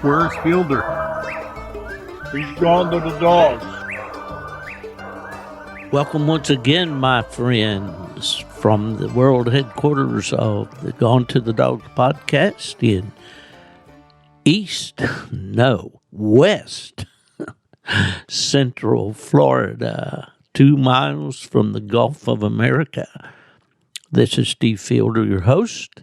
Where's Fielder? He's gone to the dogs. Welcome once again, my friends, from the world headquarters of the Gone to the Dogs podcast in West Central Florida, 2 miles from the Gulf of America. This is Steve Fielder, your host.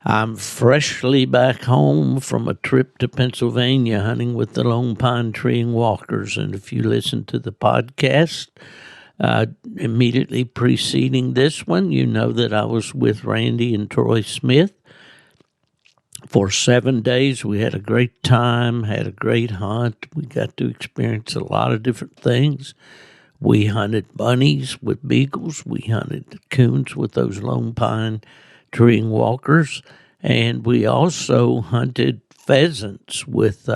I'm freshly back home from a trip to Pennsylvania hunting with the Lone Pine Treeing Walkers. And if you listen to the podcast immediately preceding this one, you know that I was with Randy and Troy Smith for 7 days. We had a great time, had a great hunt. We got to experience a lot of different things. We hunted bunnies with beagles. We hunted coons with those Lone Pine Treeing Walkers, and we also hunted pheasants with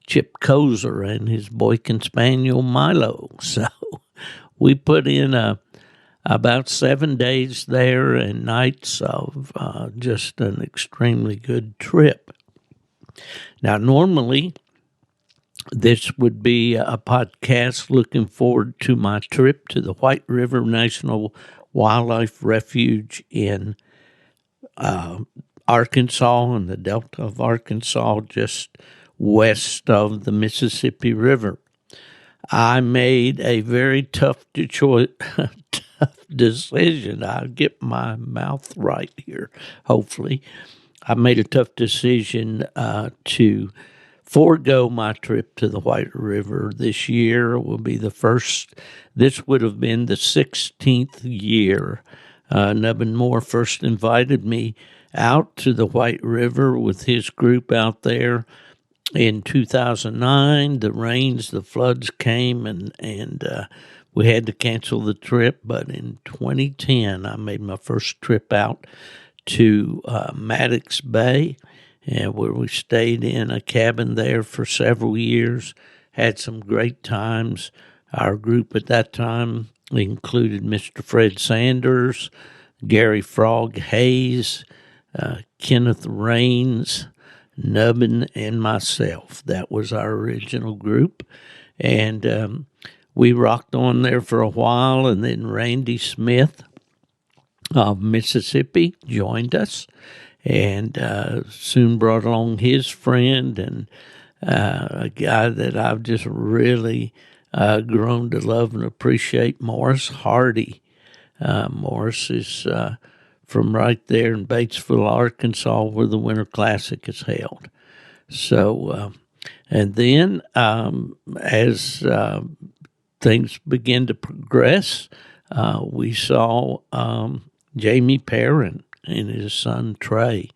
Chip Kozer and his Boykin Spaniel Milo. So we put in about 7 days there and nights of just an extremely good trip. Now, normally, this would be a podcast looking forward to my trip to the White River National Wildlife Refuge in Arkansas, in the Delta of Arkansas, just west of the Mississippi River. I made a very tough decision. I'll get my mouth right here, hopefully. I made a tough decision to forego my trip to the White River this year. It will be this would have been the 16th year. Nubbin Moore first invited me out to the White River with his group out there in 2009. The rains, the floods came, and we had to cancel the trip. But in 2010, I made my first trip out to Maddox Bay, and where we stayed in a cabin there for several years, had some great times. Our group at that time included Mr. Fred Sanders, Gary Frog Hayes, Kenneth Raines, Nubbin, and myself. That was our original group. And we rocked on there for a while, and then Randy Smith of Mississippi joined us, and soon brought along his friend and a guy that I've just really grown to love and appreciate, Morris Hardy. Morris is from right there in Batesville, Arkansas, where the Winter Classic is held. So, and then as things begin to progress, we saw Jamie Perrin and his son Trey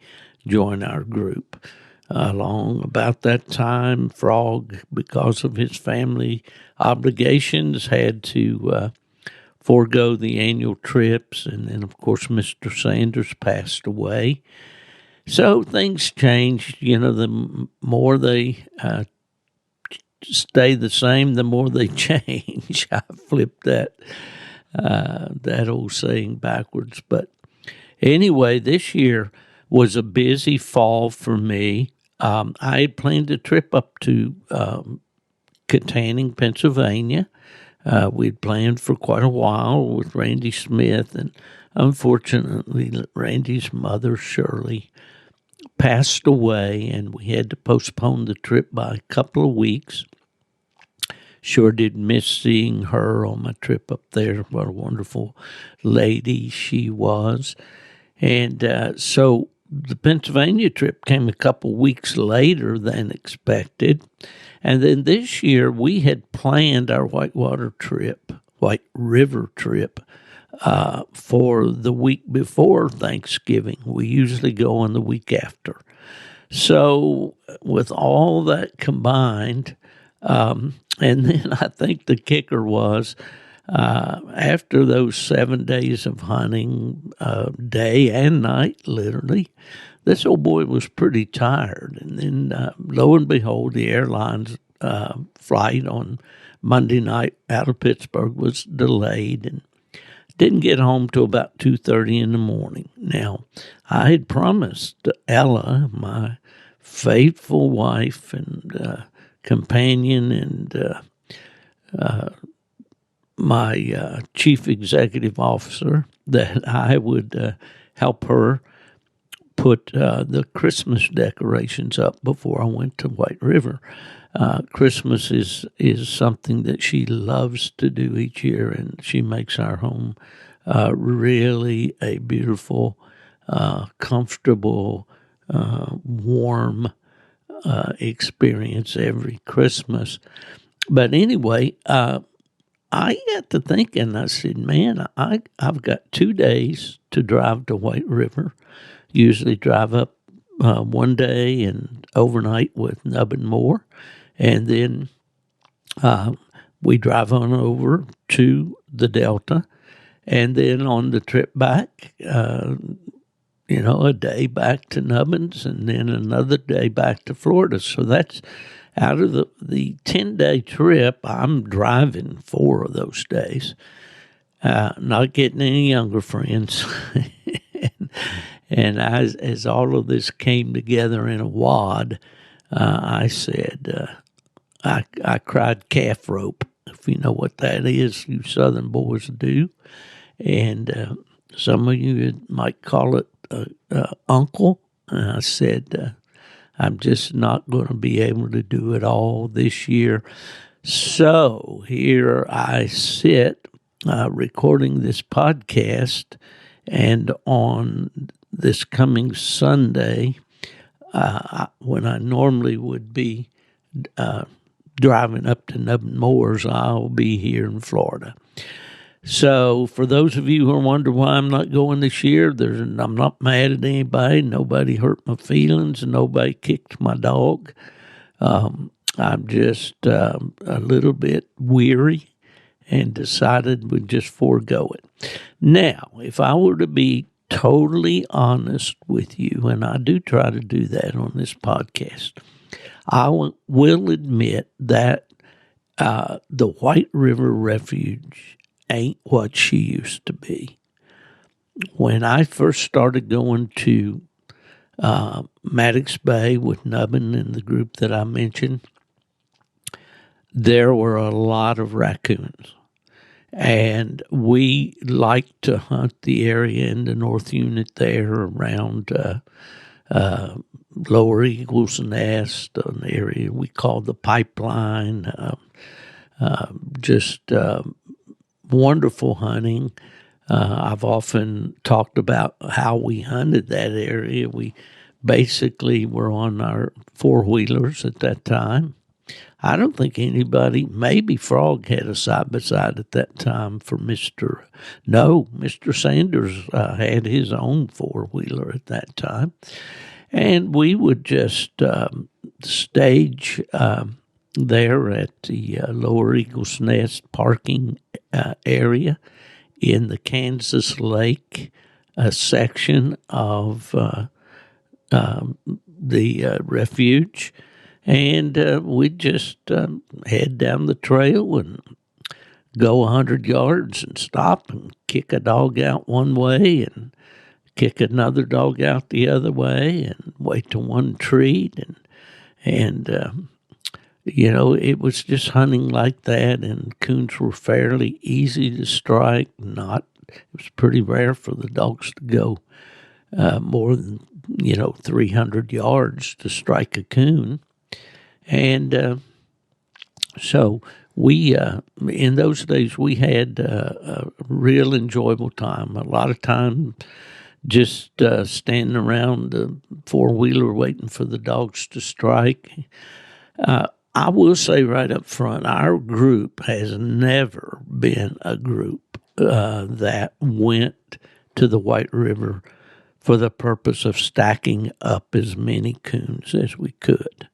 join our group. Along about that time, Frog, because of his family obligations, had to forego the annual trips, and then, of course, Mr. Sanders passed away. So things changed. You know, the more they stay the same, the more they change. I flipped that old saying backwards. But anyway, this year was a busy fall for me. I had planned a trip up to Katanning, Pennsylvania. We'd planned for quite a while with Randy Smith, and unfortunately, Randy's mother, Shirley, passed away, and we had to postpone the trip by a couple of weeks. Sure did miss seeing her on my trip up there. What a wonderful lady she was. And so the Pennsylvania trip came a couple weeks later than expected. And then this year we had planned our White River trip, for the week before Thanksgiving. We usually go on the week after. So with all that combined, and then I think the kicker was, after those 7 days of hunting, day and night, literally, this old boy was pretty tired. And then, lo and behold, the airline's flight on Monday night out of Pittsburgh was delayed, and didn't get home till about 2:30 in the morning. Now, I had promised Ella, my faithful wife and companion, and my chief executive officer, that I would help her put the Christmas decorations up before I went to White River. Christmas is something that she loves to do each year, and she makes our home really a beautiful, comfortable, warm experience every Christmas. But anyway, I got to thinking, I said, man, I've got 2 days to drive to White River. Usually drive up one day and overnight with Nub and Moore. And then we drive on over to the Delta. And then on the trip back, a day back to Nubbins and then another day back to Florida. So that's out of the 10-day trip, I'm driving 4 of those days. Not getting any younger friends. and as all of this came together in a wad, I said, I cried calf rope, if you know what that is. You Southern boys do. And some of you might call it uncle. And I said, I'm just not going to be able to do it all this year. So here I sit recording this podcast, and on this coming Sunday, when I normally would be driving up to Nub and Moore's, I'll be here in Florida. So for those of you who are wondering why I'm not going this year, I'm not mad at anybody. Nobody hurt my feelings. Nobody kicked my dog. I'm just a little bit weary and decided we'd just forego it. Now, if I were to be totally honest with you, and I do try to do that on this podcast, I will admit that the White River Refuge ain't what she used to be. When I first started going to Maddox Bay with Nubbin and the group that I mentioned, there were a lot of raccoons. And we liked to hunt the area in the North Unit there around Lower Eagles Nest, an area we call the Pipeline. Just wonderful hunting. I've often talked about how we hunted that area. We basically were on our 4-wheelers at that time. I don't think anybody, maybe Frog had a side-by-side at that time for Mr. Sanders had his own 4-wheeler at that time. And we would just stage there at the Lower Eagles Nest parking area in the Kansas Lake section of the refuge. And we'd just head down the trail and go 100 yards and stop and kick a dog out one way and kick another dog out the other way and wait till one treat. And it was just hunting like that, and coons were fairly easy to strike. It was pretty rare for the dogs to go more than, 300 yards to strike a coon. And so we, in those days, we had a real enjoyable time. A lot of time just standing around the 4-wheeler waiting for the dogs to strike. I will say right up front, our group has never been a group that went to the White River for the purpose of stacking up as many coons as we could.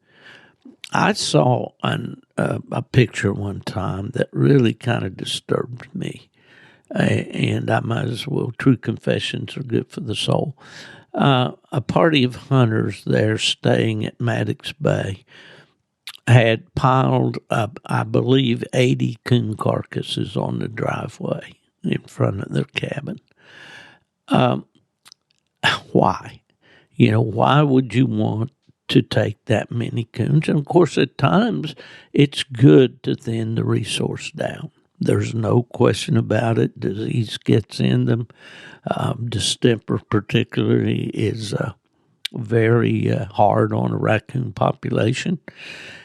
I saw a picture one time that really kind of disturbed me, and I might as well, true confessions are good for the soul. A party of hunters there staying at Maddox Bay had piled up, I believe, 80 coon carcasses on the driveway in front of their cabin. Why? Why would you want to take that many coons. And of course, at times, it's good to thin the resource down. There's no question about it. Disease gets in them. Distemper, particularly, is very hard on a raccoon population.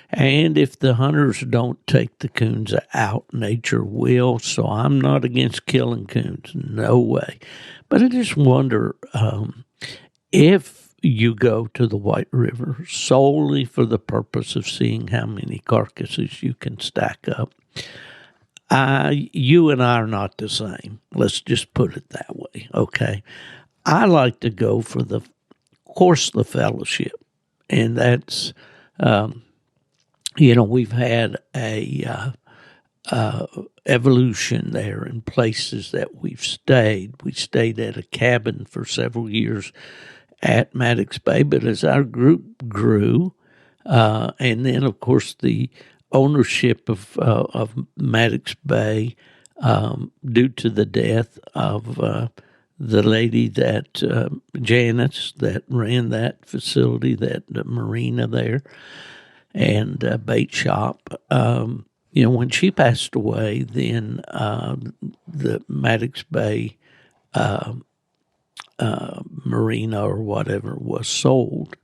And if the hunters don't take the coons out, nature will. So I'm not against killing coons. No way. But I just wonder if you go to the White River solely for the purpose of seeing how many carcasses you can stack up, you and I are not the same. Let's just put it that way, okay? I like to go for the fellowship, and that's, we've had a evolution there in places that we've stayed. We stayed at a cabin for several years at Maddox Bay, but as our group grew, and then, of course, the ownership of Maddox Bay, due to the death of the lady that Janice that ran that facility, that marina there, and bait shop. When she passed away, then the Maddox Bay marina or whatever was sold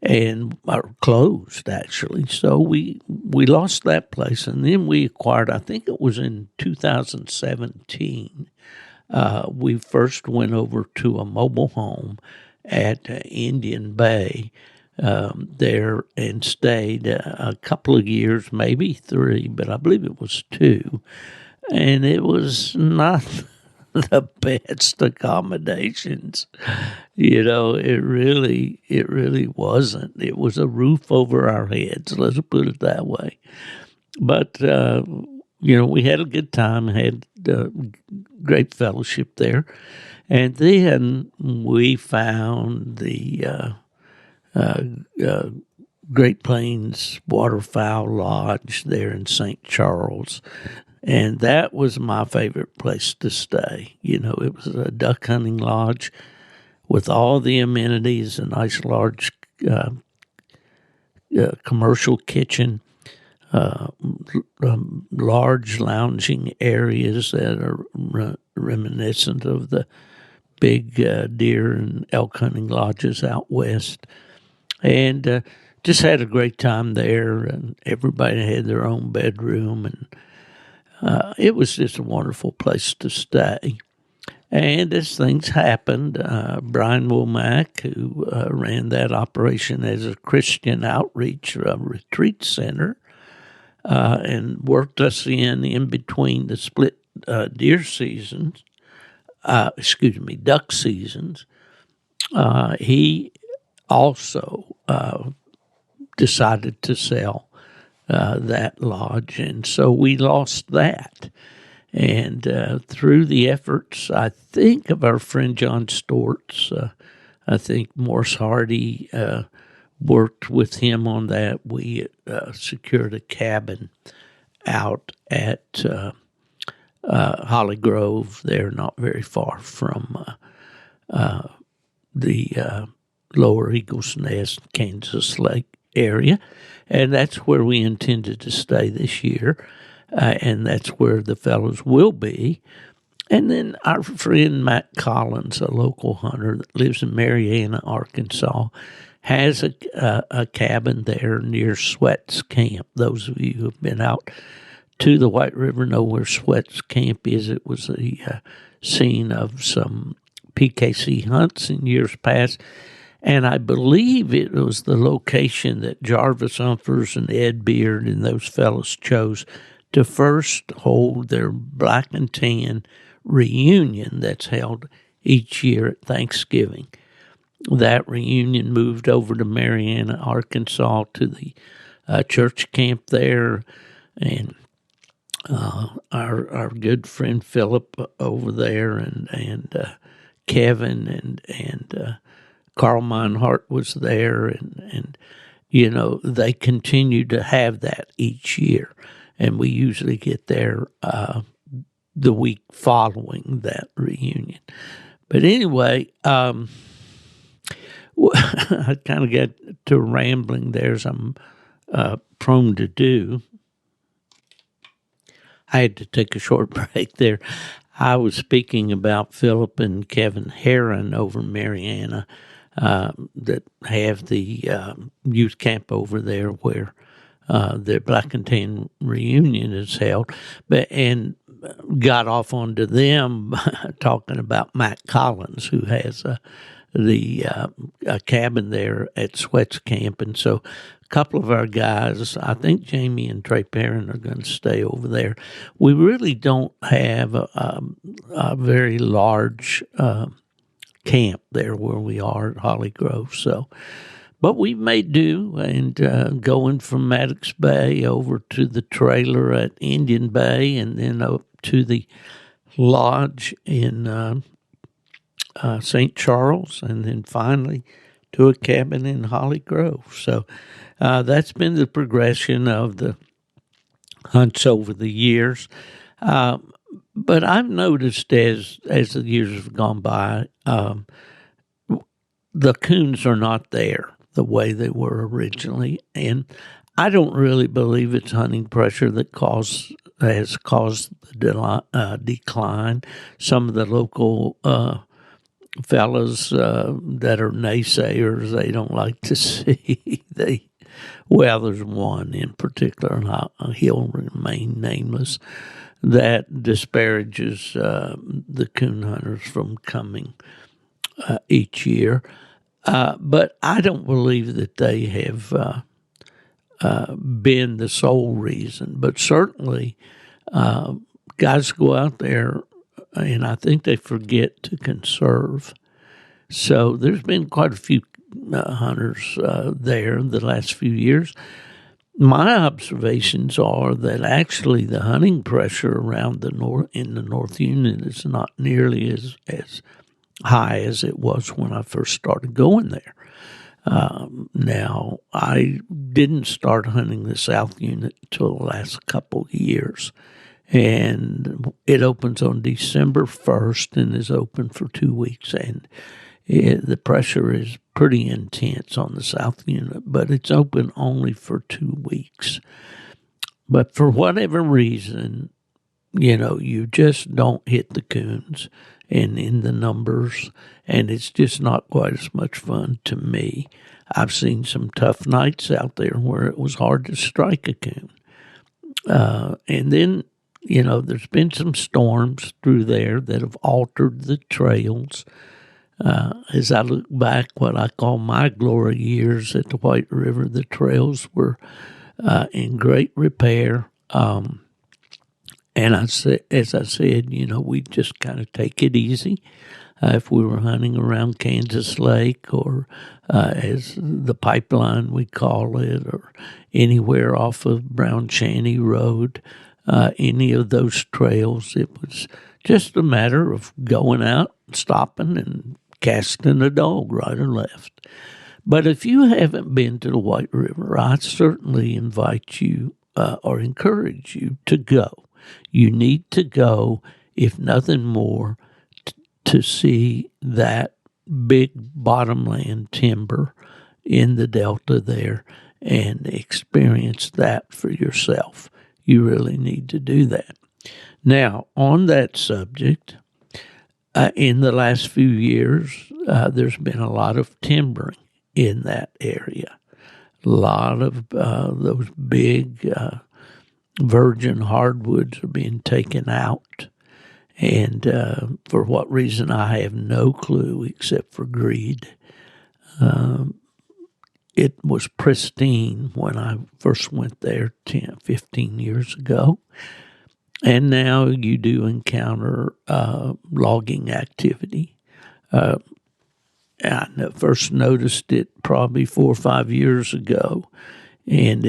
and or closed, actually. So we lost that place, and then we acquired, I think it was in 2017, we first went over to a mobile home at Indian Bay there and stayed a couple of years, maybe 3, but I believe it was 2, and it was not the best accommodations. It really wasn't. It was a roof over our heads, let's put it that way. But, we had a good time, had great fellowship there. And then we found the Great Plains Waterfowl Lodge there in St. Charles. And that was my favorite place to stay. It was a duck hunting lodge with all the amenities, a nice large commercial kitchen, large lounging areas that are reminiscent of the big deer and elk hunting lodges out west. And just had a great time there, and everybody had their own bedroom, and it was just a wonderful place to stay. And as things happened, Brian Womack, who ran that operation as a Christian outreach retreat center, and worked us in between the split duck seasons, he also decided to sell that lodge, and so we lost that. And through the efforts, I think, of our friend John Storts, I think Morse Hardy worked with him on that. We secured a cabin out at Holly Grove there, not very far from the Lower Eagles Nest, Kansas Lake area. And that's where we intended to stay this year. And that's where the fellows will be. And then our friend Matt Collins, a local hunter that lives in Marianna, Arkansas, has a cabin there near Sweat's Camp. Those of you who have been out to the White River know where Sweat's Camp is. It was the scene of some PKC hunts in years past. And I believe it was the location that Jarvis Umphers and Ed Beard and those fellows chose to first hold their black and tan reunion that's held each year at Thanksgiving. That reunion moved over to Marianna, Arkansas, to the church camp there, and our good friend Philip over there, and Kevin and Carl Meinhardt was there, and they continue to have that each year. And we usually get there the week following that reunion. But anyway, I kind of got to rambling there, as I'm prone to do. I had to take a short break there. I was speaking about Philip and Kevin Heron over Mariana that have the youth camp over there where the Black and Tan reunion is held, and got off onto them talking about Matt Collins, who has a cabin there at Sweats Camp. And so a couple of our guys, I think Jamie and Trey Perrin, are going to stay over there. We really don't have a very large camp there where we are at Holly Grove. So, but we've made do, and going from Maddox Bay over to the trailer at Indian Bay, and then up to the lodge in St. Charles, and then finally to a cabin in Holly Grove. So that's been the progression of the hunts over the years. But I've noticed as the years have gone by, the coons are not there the way they were originally, and I don't really believe it's hunting pressure that has caused the decline. Some of the local fellas that are naysayers, they don't like to see. There's one in particular, and he'll remain nameless, that disparages the coon hunters from coming each year. But I don't believe that they have been the sole reason. But certainly, guys go out there, and I think they forget to conserve. So there's been quite a few hunters there the last few years. My observations are that actually the hunting pressure around in the North Union is not nearly as high as it was when I first started going there. Now, I didn't start hunting the South Unit until the last couple of years, and it opens on December 1st and is open for 2 weeks, and the pressure is pretty intense on the South Unit, but it's open only for 2 weeks. But for whatever reason, you just don't hit the coons and in the numbers, and it's just not quite as much fun to me. I've seen some tough nights out there where it was hard to strike a coon. And then, there's been some storms through there that have altered the trails. As I look back, what I call my glory years at the White River, the trails were in great repair. And as I said, we just kind of take it easy. If we were hunting around Kansas Lake or as the pipeline we call it, or anywhere off of Brown Shanty Road, any of those trails, it was just a matter of going out, stopping, and casting a dog right or left. But if you haven't been to the White River, I certainly invite you or encourage you to go. You need to go, if nothing more, to see that big bottomland timber in the Delta there and experience that for yourself. You really need to do that. Now, on that subject, in the last few years, there's been a lot of timbering in that area. A lot of those big virgin hardwoods are being taken out. And for what reason, I have no clue except for greed. It was pristine when I first went there 10, 15 years ago. And now you do encounter logging activity. I first noticed it probably 4 or 5 years ago. And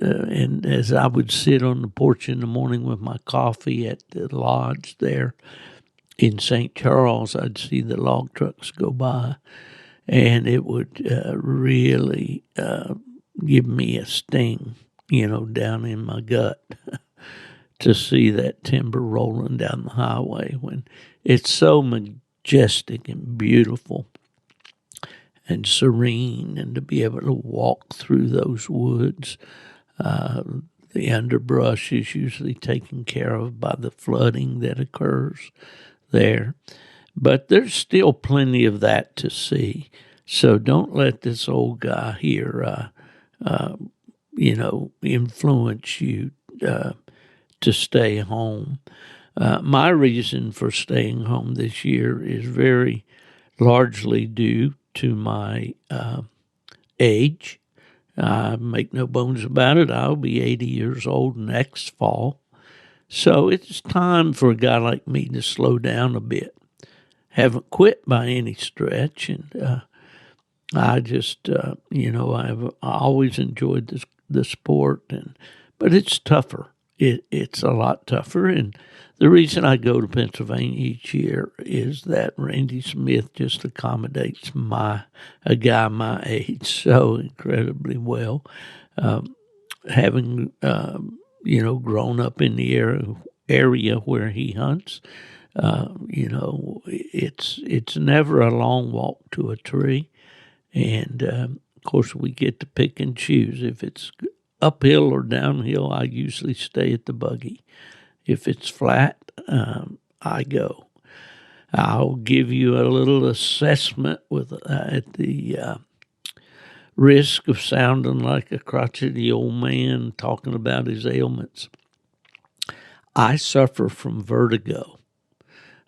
and as I would sit on the porch in the morning with my coffee at the lodge there in St. Charles, I'd see the log trucks go by, and it would really give me a sting, down in my gut to see that timber rolling down the highway when it's so majestic and beautiful. and serene, and to be able to walk through those woods. The underbrush is usually taken care of by the flooding that occurs there. But there's still plenty of that to see. So don't let this old guy here, influence you to stay home. My reason for staying home this year is very largely due to my age. Make no bones about it, I'll be 80 years old next fall. So it's time for a guy like me to slow down a bit. Haven't quit by any stretch, and I just, I always enjoyed the sport, but it's tougher. It's a lot tougher, and the reason I go to Pennsylvania each year is that Randy Smith just accommodates a guy my age so incredibly well. Having grown up in the area where he hunts, it's never a long walk to a tree, and of course we get to pick and choose. If it's uphill or downhill, I usually stay at the buggy. If it's flat, I go. I'll give you a little assessment at the risk of sounding like a crotchety old man talking about his ailments. I suffer from vertigo.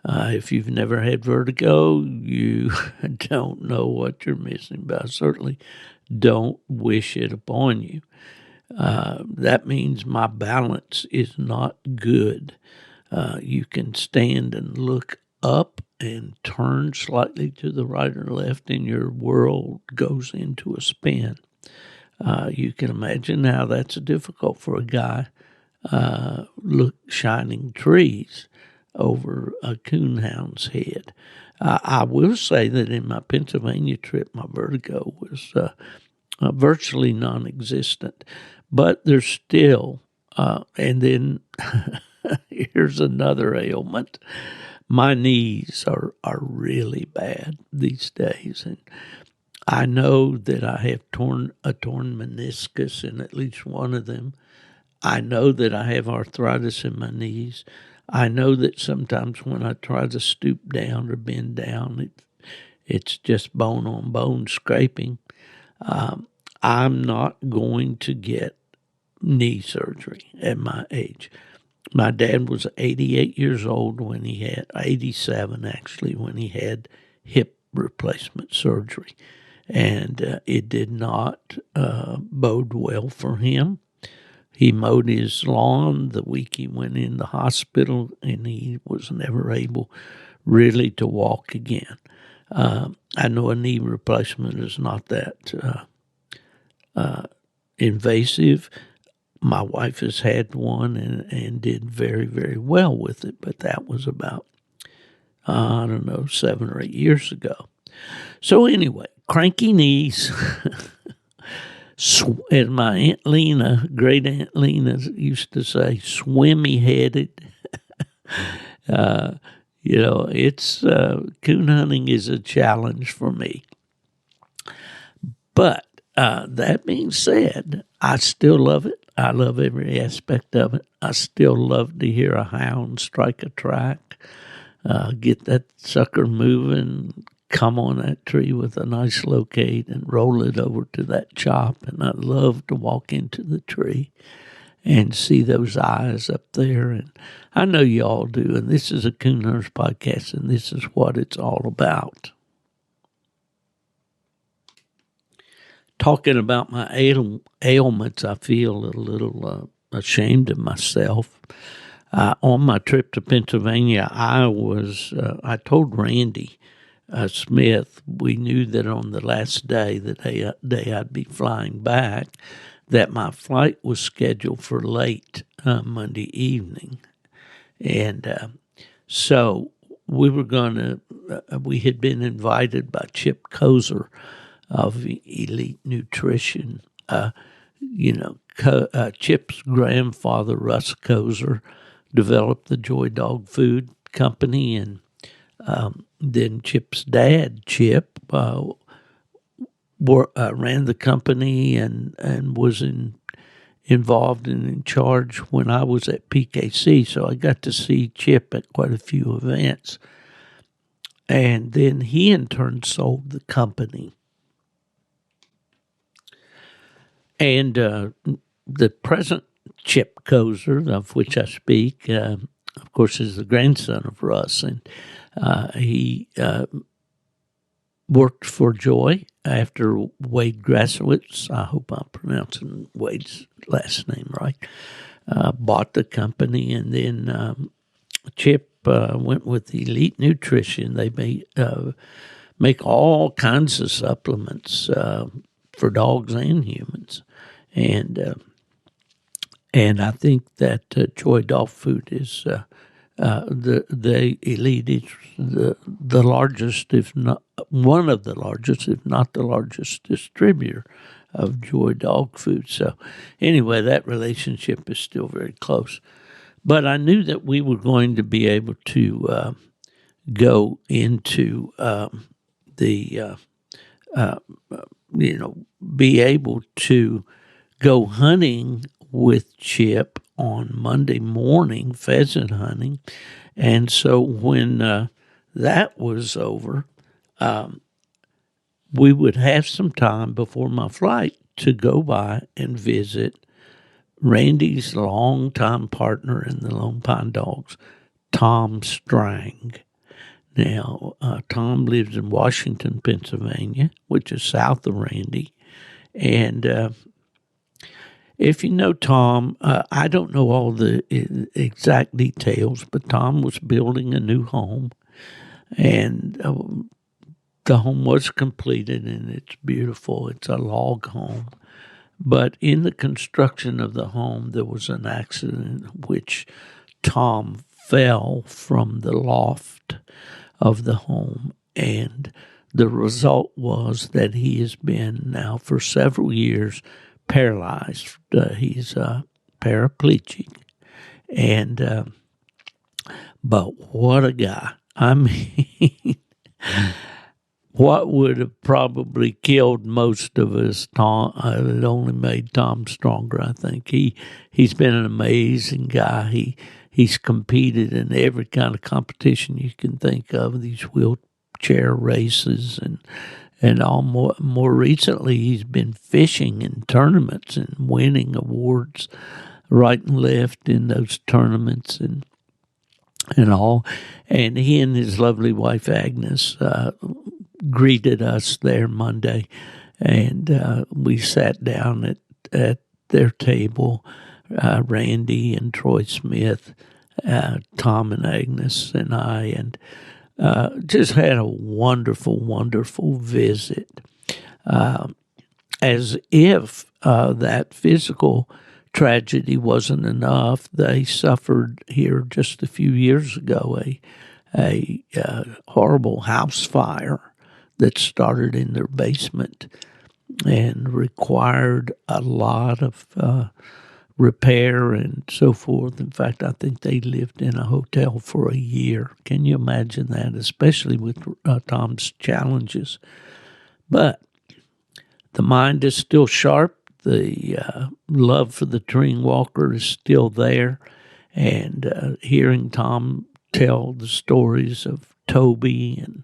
If you've never had vertigo, you don't know what you're missing, but I certainly don't wish it upon you. That means my balance is not good. You can stand and look up and turn slightly to the right or left, and your world goes into a spin. You can imagine how that's difficult for a guy shining trees over a coonhound's head. I will say that in my Pennsylvania trip, my vertigo was virtually non-existent. But there's still, and then here's another ailment. My knees are really bad these days, and I know that I have a torn meniscus in at least one of them. I know that I have arthritis in my knees. I know that sometimes when I try to stoop down or bend down, it's just bone on bone scraping. I'm not going to get knee surgery at my age. My dad was 88 years old 87 actually, when he had hip replacement surgery. And it did not bode well for him. He mowed his lawn the week he went in the hospital, and he was never able really to walk again. I know a knee replacement is not that invasive. My wife has had one and did very, very well with it, but that was about, 7 or 8 years ago. So anyway, cranky knees. As my Aunt Lena, great Aunt Lena used to say, swimmy headed. It's coon hunting is a challenge for me. But that being said, I still love it. I love every aspect of it. I still love to hear a hound strike a track, get that sucker moving, come on that tree with a nice locate and roll it over to that chop. And I love to walk into the tree and see those eyes up there. And I know you all do. And this is a Coon Hunters podcast, and this is what it's all about. Talking about my ailments, I feel a little ashamed of myself. On my trip to Pennsylvania, I told Randy Smith, we knew that on the last day, the day I'd be flying back, that my flight was scheduled for late Monday evening. And so we had been invited by Chip Kozer of Elite Nutrition. Chip's grandfather, Russ Kozer, developed the Joy Dog Food Company, and then Chip's dad, Chip, ran the company and was involved and in charge when I was at PKC. So I got to see Chip at quite a few events. And then he in turn sold the company. And the present Chip Kozer, of which I speak, of course, is the grandson of Russ. And he worked for Joy after Wade Grasowitz. I hope I'm pronouncing Wade's last name right. Bought the company, and then Chip went with Elite Nutrition. They make all kinds of supplements for dogs and humans, and I think that Joy Dog Food is the Elite is the largest, if not one of the largest, if not the largest distributor of Joy Dog Food. So anyway, that relationship is still very close. But I knew that we were going to be able to go into be able to go hunting with Chip on Monday morning, pheasant hunting. And so when that was over, we would have some time before my flight to go by and visit Randy's longtime partner in the Lone Pine Dogs, Tom Strang. Now, Tom lives in Washington, Pennsylvania, which is south of Randy. And if you know Tom, I don't know all the exact details, but Tom was building a new home, and the home was completed, and it's beautiful. It's a log home. But in the construction of the home, there was an accident in which Tom fell from the loft of the home, and the result was that he has been now for several years paralyzed. He's paraplegic, and but what a guy! I mean, what would have probably killed most of us, Tom, it only made Tom stronger. I think he's been an amazing guy. He's competed in every kind of competition you can think of, these wheelchair races, and all more recently he's been fishing in tournaments and winning awards right and left in those tournaments and all. And he and his lovely wife Agnes greeted us there Monday, and we sat down at their table, Randy and Troy Smith, Tom and Agnes and I, and just had a wonderful, wonderful visit. As if that physical tragedy wasn't enough, they suffered here just a few years ago a horrible house fire that started in their basement and required a lot of repair and so forth. In fact, I think they lived in a hotel for a year. Can you imagine that, especially with Tom's challenges? But the mind is still sharp. The love for the treeing walker is still there. And hearing Tom tell the stories of Toby and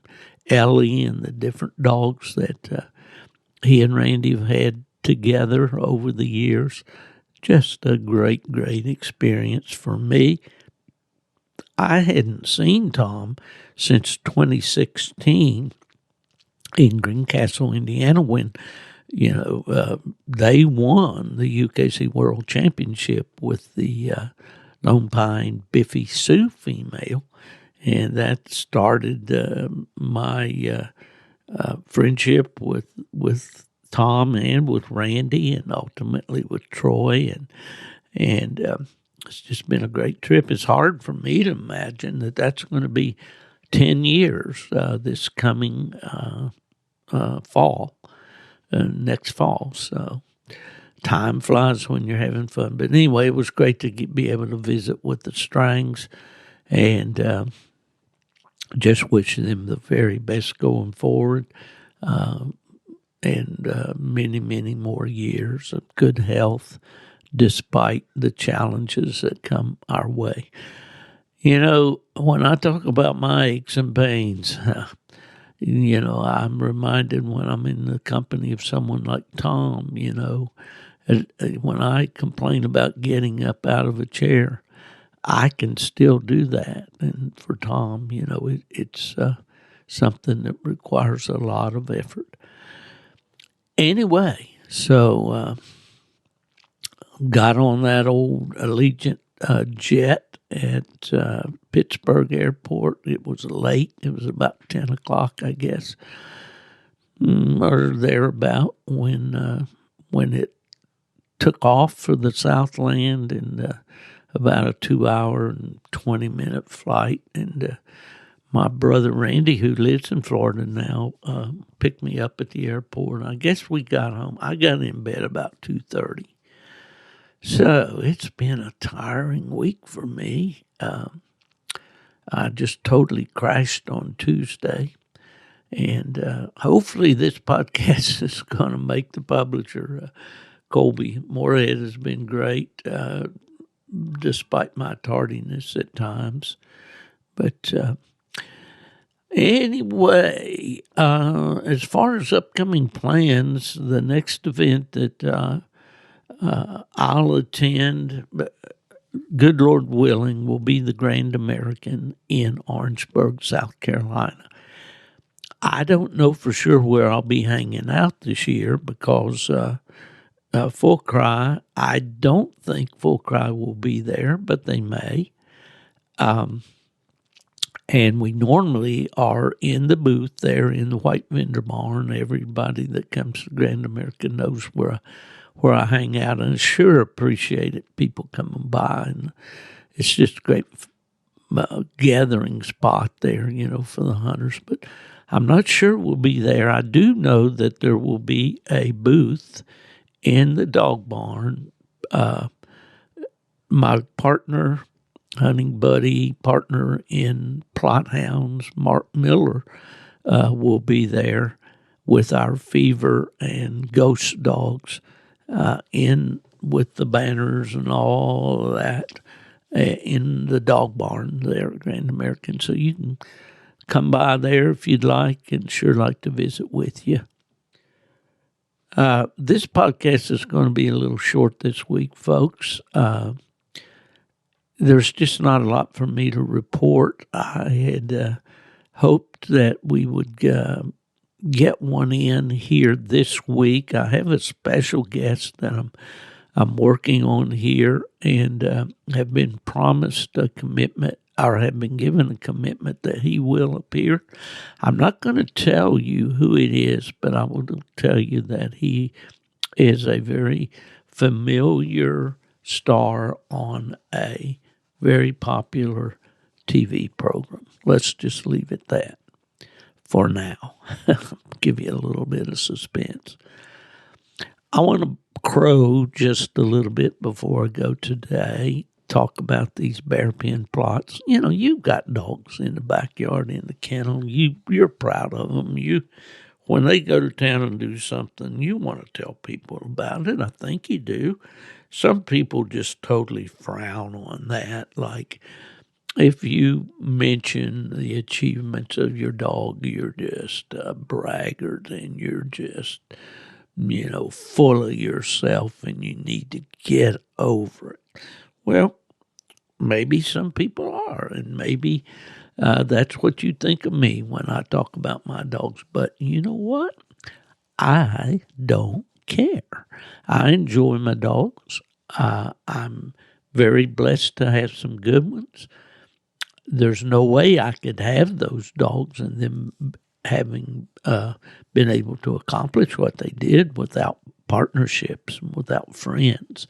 Ellie and the different dogs that he and Randy have had together over the years, just a great, great experience for me. I hadn't seen Tom since 2016 in Greencastle, Indiana, when they won the UKC World Championship with the Lone Pine Biffy Sioux female, and that started my friendship with Tom and with Randy, and ultimately with Troy, and it's just been a great trip. It's hard for me to imagine that that's going to be 10 years this coming fall, next fall. So time flies when you're having fun. But anyway, it was great to be able to visit with the Strangs, and just wish them the very best going forward. and many, many more years of good health despite the challenges that come our way. You know, when I talk about my aches and pains, you know, I'm reminded when I'm in the company of someone like Tom, you know, when I complain about getting up out of a chair, I can still do that. And for Tom, you know, it's something that requires a lot of effort. Anyway, so got on that old Allegiant jet at Pittsburgh Airport. It was late. It was about 10 o'clock, I guess, or thereabout when it took off for the Southland, and about a 2 hour and 20-minute flight. And my brother Randy, who lives in Florida now, picked me up at the airport. I guess we got home. I got in bed about 2:30. So it's been a tiring week for me. I just totally crashed on Tuesday. And hopefully this podcast is going to make the publisher. Colby Moorhead has been great, despite my tardiness at times. But anyway, as far as upcoming plans, the next event that I'll attend, good Lord willing, will be the Grand American in Orangeburg, South Carolina. I don't know for sure where I'll be hanging out this year because Full Cry, I don't think Full Cry will be there, but they may. And we normally are in the booth there in the White Vendor Barn. Everybody that comes to Grand American knows where I hang out, and sure appreciate it, people coming by. And it's just a great gathering spot there, you know, for the hunters. But I'm not sure we'll be there. I do know that there will be a booth in the dog barn. My partner, hunting buddy, partner in Plot Hounds, Mark Miller, will be there with our fever and ghost dogs in with the banners and all of that in the dog barn there at Grand American. So you can come by there if you'd like, and sure like to visit with you. This podcast is going to be a little short this week, folks. There's just not a lot for me to report. I had hoped that we would get one in here this week. I have a special guest that I'm working on here, and have been promised a commitment, or have been given a commitment that he will appear. I'm not going to tell you who it is, but I will tell you that he is a very familiar star on a very popular TV program. Let's just leave it that for now. Give you a little bit of suspense. I want to crow just a little bit before I go today. Talk about these bear pen plots. You know, you've got dogs in the backyard, in the kennel. You're proud of them. When they go to town and do something, you want to tell people about it. I think you do. Some people just totally frown on that. Like, if you mention the achievements of your dog, you're just a braggart, and you're just, you know, full of yourself, and you need to get over it. Well, maybe some people are, and maybe that's what you think of me when I talk about my dogs. But you know what? I don't care. I enjoy my dogs. I'm very blessed to have some good ones. There's no way I could have those dogs and them having been able to accomplish what they did without partnerships and without friends.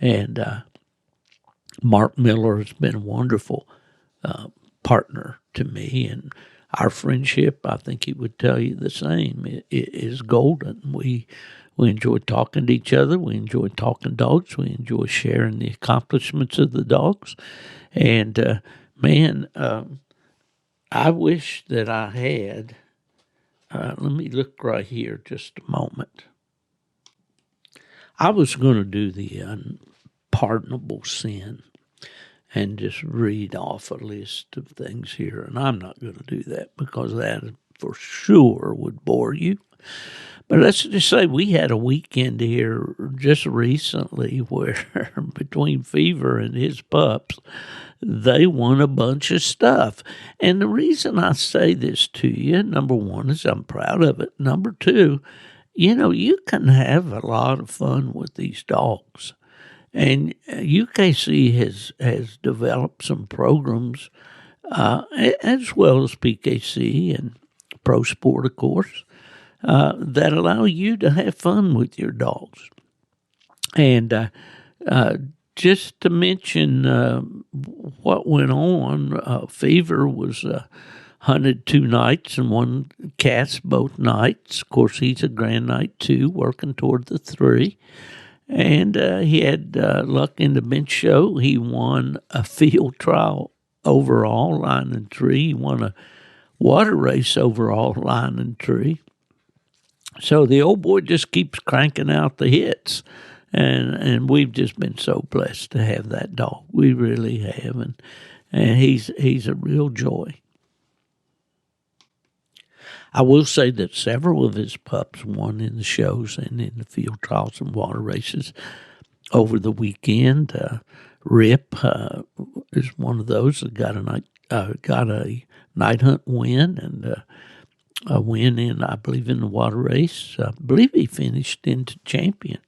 And Mark Miller has been a wonderful partner to me, and our friendship, I think he would tell you the same, it is golden. We enjoy talking to each other. We enjoy talking dogs. We enjoy sharing the accomplishments of the dogs. And man, I wish that I had let me look right here just a moment. I was going to do the unpardonable sin and just read off a list of things here, and I'm not going to do that because that for sure would bore you. But let's just say we had a weekend here just recently where between Fever and his pups, they won a bunch of stuff. And the reason I say this to you, number one, is I'm proud of it. Number two, you can have a lot of fun with these dogs. And UKC has developed some programs, as well as PKC and Pro Sport, of course, that allow you to have fun with your dogs. And just to mention what went on, Fever was hunted 2 nights and won cats both nights. Of course, he's a Grand Night 2, working toward the 3. And he had luck in the bench show. He won a field trial overall, line and tree. He won a water race overall, line and tree. So the old boy just keeps cranking out the hits. And we've just been so blessed to have that dog. We really have. And he's a real joy. I will say that several of his pups won in the shows and in the field trials and water races over the weekend. Rip is one of those that got a night hunt win and a win in, I believe, in the water race. I believe he finished into champion.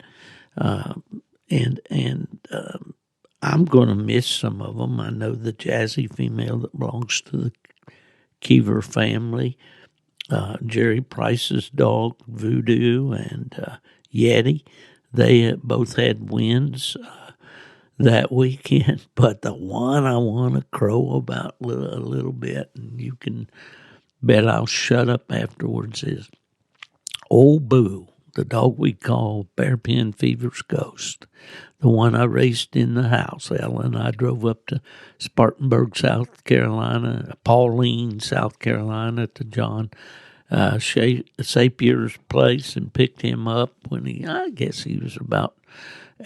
And I'm going to miss some of them. I know the Jazzy female that belongs to the Keever family. Jerry Price's dog, Voodoo, and Yeti, they both had wins that weekend. But the one I want to crow about a little bit, and you can bet I'll shut up afterwards, is Old Boo, the dog we call Bearpen Fever's Ghost, the one I raised in the house. Ella and I drove up to Spartanburg, South Carolina, Pauline, South Carolina, to John Sapier's place and picked him up when I guess he was about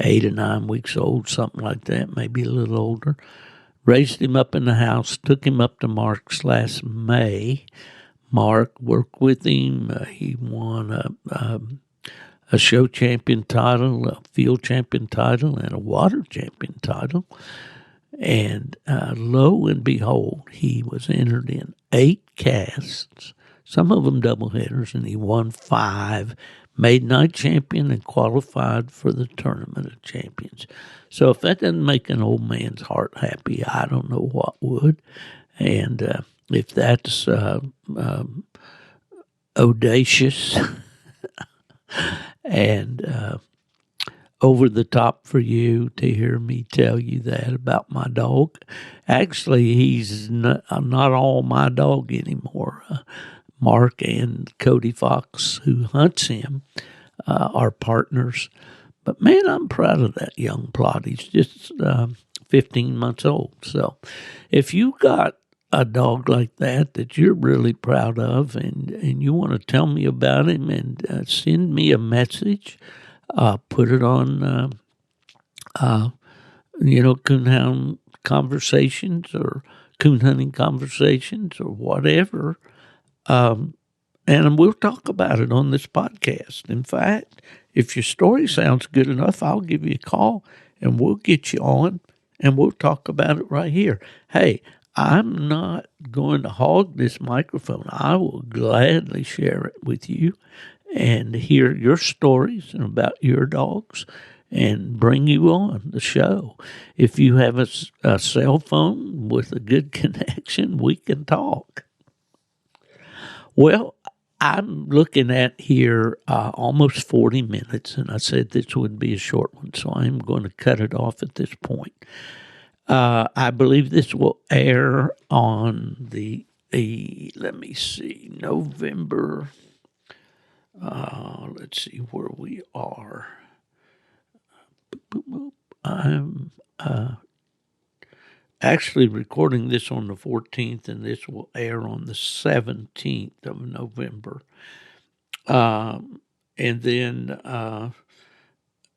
8 or 9 weeks old, something like that, maybe a little older. Raised him up in the house, took him up to Mark's last May. Mark worked with him. He won a show champion title, a field champion title, and a water champion title. And lo and behold, he was entered in 8 casts, some of them doubleheaders, and he won 5, made night champion, and qualified for the Tournament of Champions. So if that doesn't make an old man's heart happy, I don't know what would. And if that's audacious and over the top for you to hear me tell you that about my dog. Actually, he's not all my dog anymore. Mark and Cody Fox, who hunts him, are partners. But man, I'm proud of that young plot. He's just 15 months old. So if you got a dog like that you're really proud of and you want to tell me about him and send me a message, put it on, coonhound conversations or coon hunting conversations or whatever. And we'll talk about it on this podcast. In fact, if your story sounds good enough, I'll give you a call and we'll get you on and we'll talk about it right here. Hey, I'm not going to hog this microphone. I will gladly share it with you and hear your stories and about your dogs and bring you on the show. If you have a cell phone with a good connection, we can talk. Well, I'm looking at here almost 40 minutes, and I said this would be a short one, so I'm going to cut it off at this point. I believe this will air on let me see, November, let's see where we are. I'm actually recording this on the 14th, and this will air on the 17th of November. And then,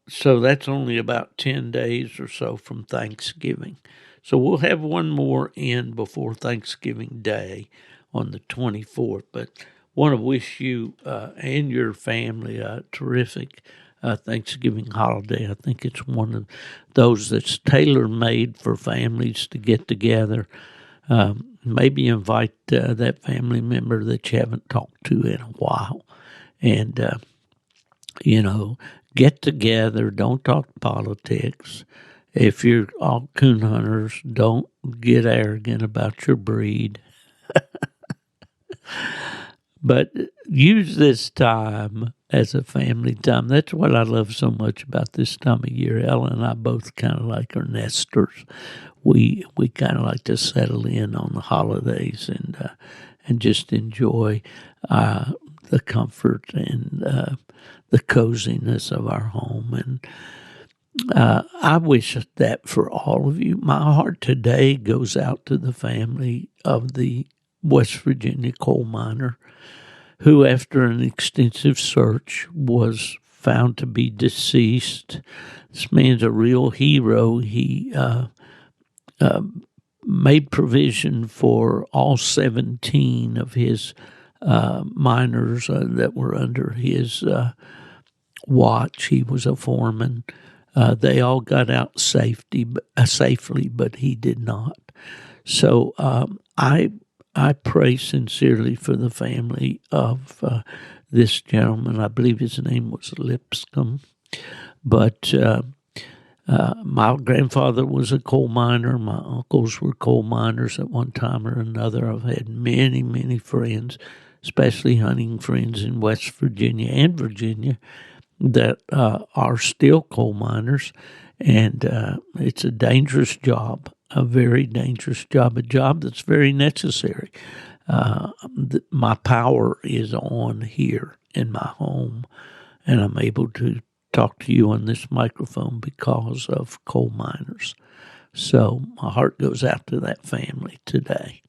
so that's only about 10 days or so from Thanksgiving. So we'll have one more in before Thanksgiving Day on the 24th. But want to wish you and your family a terrific Thanksgiving holiday. I think it's one of those that's tailor-made for families to get together. Maybe invite that family member that you haven't talked to in a while. And, get together. Don't talk politics. If you're all coon hunters, don't get arrogant about your breed. But use this time as a family time. That's what I love so much about this time of year. Ella and I both kind of like our nesters. We kind of like to settle in on the holidays and just enjoy the comfort and the coziness of our home. And I wish that for all of you. My heart today goes out to the family of the West Virginia coal miner who, after an extensive search, was found to be deceased. This man's a real hero. He made provision for all 17 of his miners that were under his watch. He was a foreman. They all got out safely, but he did not. So I pray sincerely for the family of this gentleman. I believe his name was Lipscomb. But my grandfather was a coal miner. My uncles were coal miners at one time or another. I've had many, many friends, especially hunting friends in West Virginia and Virginia, that are still coal miners. And it's a dangerous job. A very dangerous job, a job that's very necessary. My power is on here in my home, and I'm able to talk to you on this microphone because of coal miners. So my heart goes out to that family today.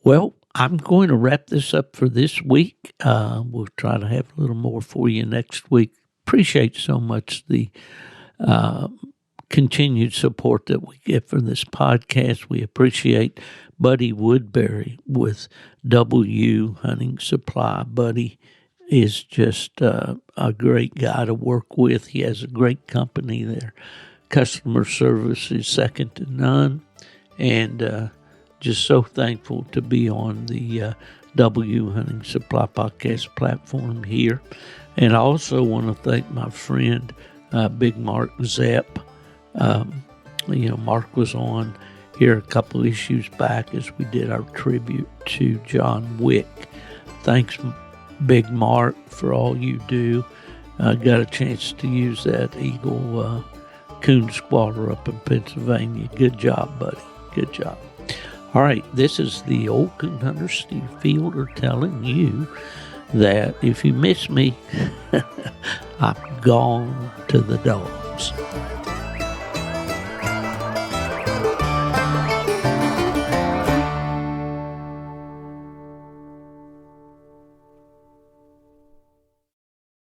Well, I'm going to wrap this up for this week. We'll try to have a little more for you next week. Appreciate so much the continued support that we get from this podcast. We appreciate Buddy Woodbury with W Hunting Supply. Buddy is just a great guy to work with. He has a great company there. Customer service is second to none. And just so thankful to be on the W Hunting Supply podcast platform here. And I also want to thank my friend, Big Mark Zepp. Mark was on here a couple issues back as we did our tribute to John Wick. Thanks, Big Mark, for all you do. Got a chance to use that Eagle coon squatter up in Pennsylvania. Good job, buddy. Good job. All right, this is the old coon hunter, Steve Fielder, telling you that if you miss me, I'm gone to the dogs.